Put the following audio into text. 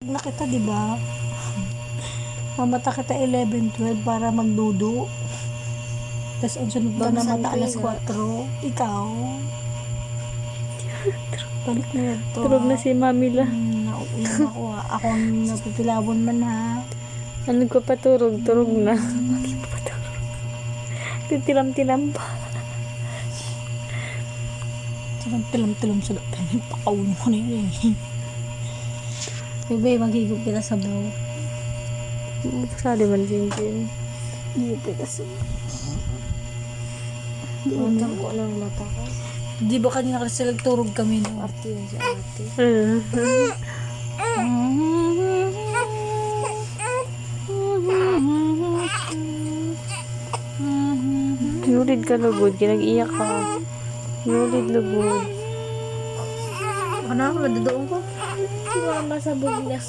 Na kita, di ba? Mamata kita 11-12 para magdudu. Tapos ang sunod ba na mata alas 4? Ikaw? Balik na yun to. Tulog na si Mami la. Nauuwi na ako ha. Ako ang napipilabon man ha. Ano ko pa turog na. Titilam-tilam pa. Sarang tilam-tilam sa lapin. Pakawin ko na yun eh. Bebe, maghigop kita sa baw. Sali man sinjin. Higop kita sa baw. Matang ko ng mata ko. Di ba kanina kasi nagturog kami no? Ate yun si ate. Nulid ka lugod, kinag-iyak ka. Nulid lugod. Ano? Nadadoon ko? Hindi ko masabog na.